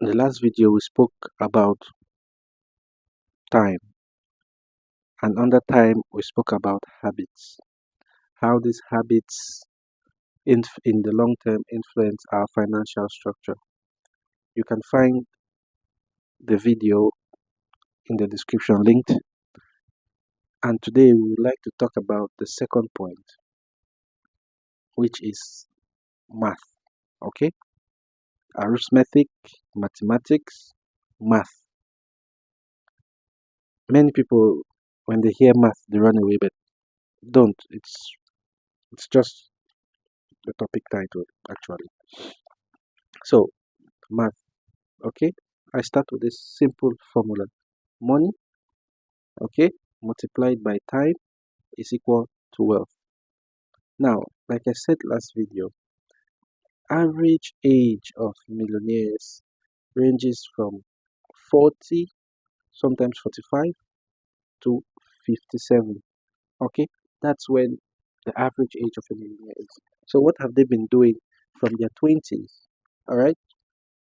the last video we spoke about time, and under time we spoke about habits, how these habits in the long term influence our financial structure. You can find the video in the description linked. And today we would like to talk about the second point, which is math. Okay, arithmetic, mathematics, math. Many people, when they hear math, they run away, but don't. It's just the topic title actually. So math. Okay, I start with this simple formula: money, okay, multiplied by time is equal to wealth. Now, like I said last video, average age of millionaires ranges from 40, sometimes 45 to 57. Okay, that's when the average age of a millionaire is. So what have they been doing from their 20s? All right,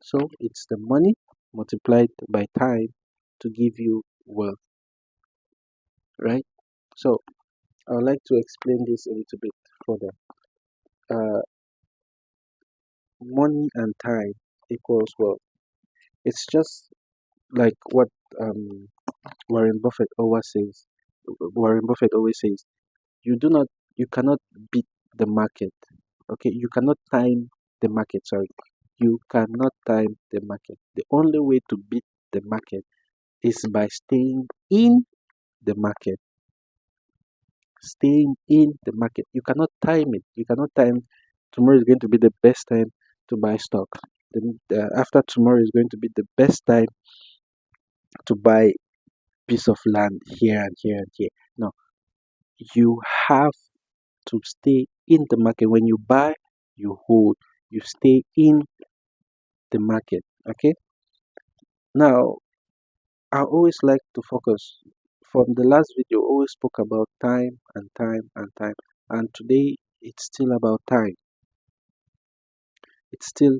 so it's the money multiplied by time to give you wealth, right? So I would like to explain this a little bit further. Uh, Money and time equals wealth. It's just like what um, Warren Buffett always says. Warren Buffett always says, you do not, you cannot beat the market. Okay, you cannot time the market. Sorry, you cannot time the market. The only way to beat the market is by staying in the market. Staying in the market. You cannot time it. You cannot time tomorrow is going to be the best time to buy stock. Then after tomorrow is going to be the best time to buy piece of land here and here and here. No, you have to stay in the market. When you buy, you hold. You stay in the market. Okay. Now, I always like to focus. From the last video, always spoke about time and time and time, and today it's still about time. It's still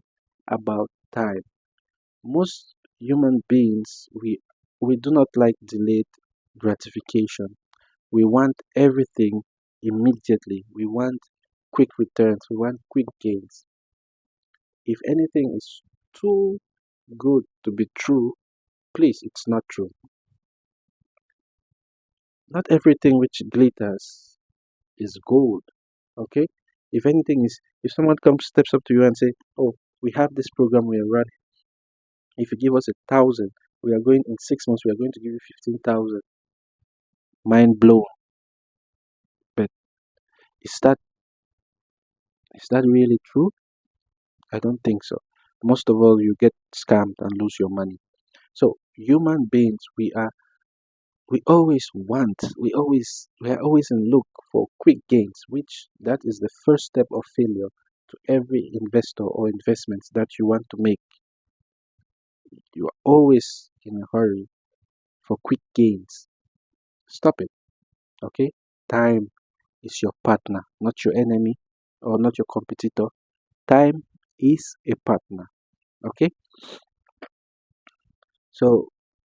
about time. Most human beings, we do not like delayed gratification. We want everything immediately. We want quick returns. We want quick gains. If anything is too good to be true, please, it's not true. Not everything which glitters is gold. Okay? If anything is, if someone comes, steps up to you and say, "Oh, we have this program we are running. If you give us 1,000, we are going in 6 months. We are going to give you 15,000." Mind blown. But is that really true? I don't think so. Most of all, you get scammed and lose your money. So human beings, we are always in look for quick gains, which that is the first step of failure to every investor or investments that you want to make. You are always in a hurry for quick gains. Stop it, okay? Time is your partner, not your enemy or not your competitor. Time is a partner, okay? So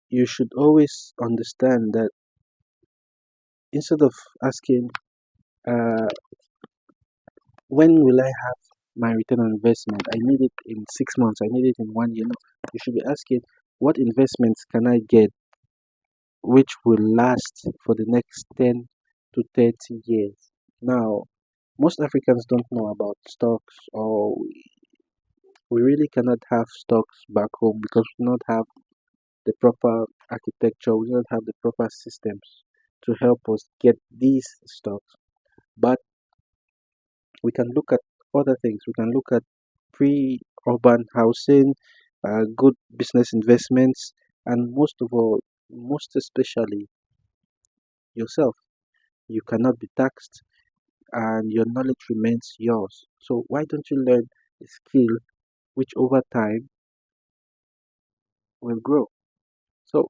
you should always understand that instead of asking, uh, when will I have my return on investment? I need it in 6 months, I need it in 1 year. No, you should be asking, what investments can I get which will last for the next 10 to 30 years? Now, most Africans don't know about stocks, or we really cannot have stocks back home because we do not have the proper architecture, we do not have the proper systems to help us get these stocks. But we can look at other things. We can look at pre-urban housing, good business investments, and most of all, most especially yourself. You cannot be taxed, and your knowledge remains yours. So why don't you learn a skill which over time will grow? So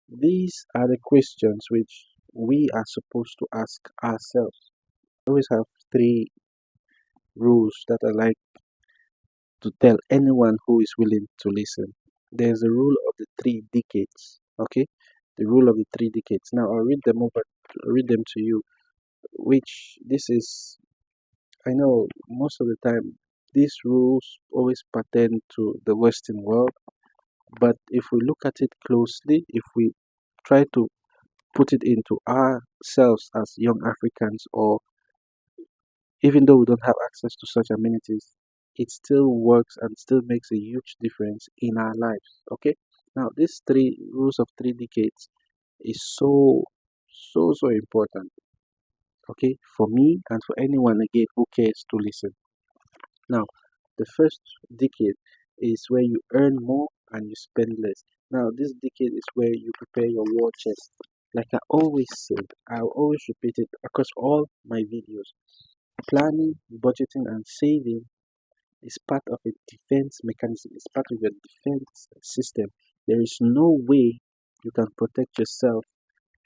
these are the questions which we are supposed to ask ourselves. I always have three rules that I like to tell anyone who is willing to listen. there's a rule of the 3 decades. Okay, the rule of the 3 decades. Now I'll read them to you. Which this is, I know most of the time these rules always pertain to the Western world, but if we look at it closely, if we try to put it into ourselves as young Africans, or even though we don't have access to such amenities, it still works and still makes a huge difference in our lives. Okay, now these 3 rules of 3 decades is so important. Okay, for me and for anyone again who cares to listen. Now, the first decade is where you earn more and you spend less. Now, this decade is where you prepare your war chest. Like I always say, I always repeat it across all my videos. Planning, budgeting, and saving is part of a defense mechanism, it's part of your defense system. There is no way you can protect yourself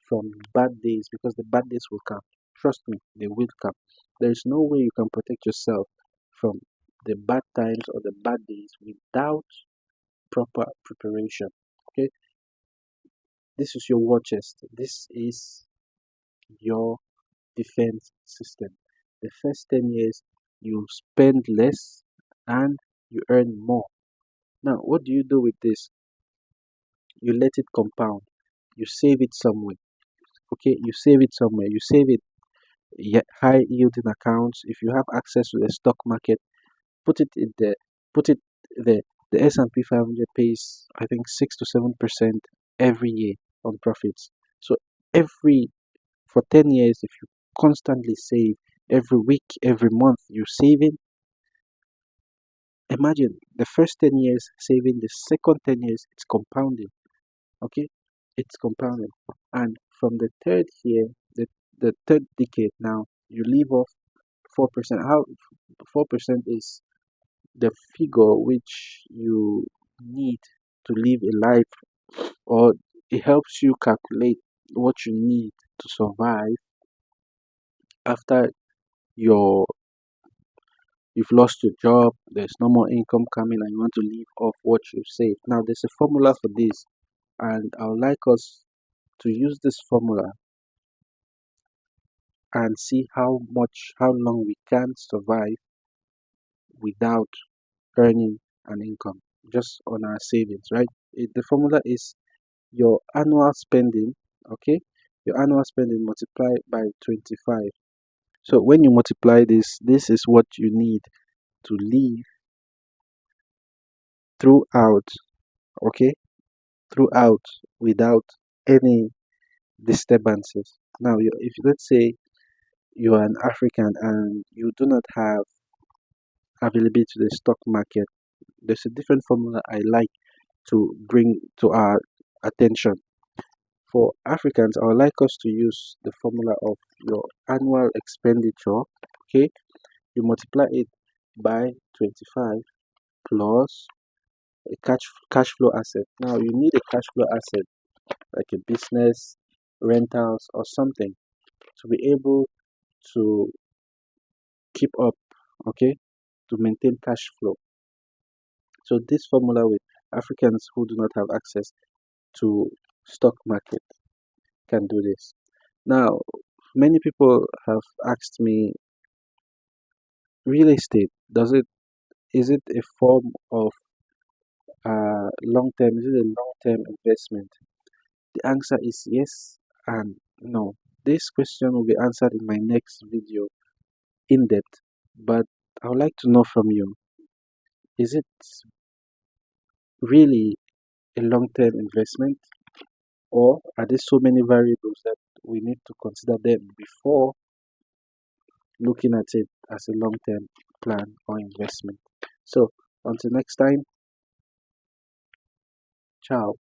from bad days, because the bad days will come. Trust me, they will come. There is no way you can protect yourself from the bad times or the bad days without proper preparation. Okay, this is your war chest. This is your defense system. The first 10 years, you spend less and you earn more. Now, what do you do with this? You let it compound. You save it somewhere. Okay, you save it somewhere. You save it high yielding accounts. If you have access to the stock market, put it in there. Put it there. The S&P 500 pays, I think, 6 to 7% every year on profits. So every for 10 years, if you constantly save, every week, every month, you're saving. Imagine the first 10 years saving, the second 10 years it's compounding. Okay, it's compounding, and from the third year, the third decade, now you leave off 4%. How 4% is the figure which you need to live a life, or it helps you calculate what you need to survive after your you've lost your job, there's no more income coming, and you want to live off what you've saved. Now there's a formula for this, and I would like us to use this formula and see how long we can survive without earning an income just on our savings, right? The formula is your annual spending, okay? Your annual spending multiplied by 25. So when you multiply this is what you need to live throughout, okay? Throughout without any disturbances. Now, if let's say you are an African and you do not have availability to the stock market, there's a different formula I like to bring to our attention. For Africans, I would like us to use the formula of your annual expenditure. Okay, you multiply it by 25 plus a cash flow asset. Now you need a cash flow asset like a business, rentals, or something to be able to keep up. Okay, to maintain cash flow. So this formula with Africans who do not have access to stock market can do this. Now, many people have asked me, real estate, does it is it a form of long term? Is it a long term investment? The answer is yes and no. This question will be answered in my next video in depth, but I would like to know from you, is it really a long term investment, or are there so many variables that we need to consider them before looking at it as a long term plan or investment? So, until next time, ciao.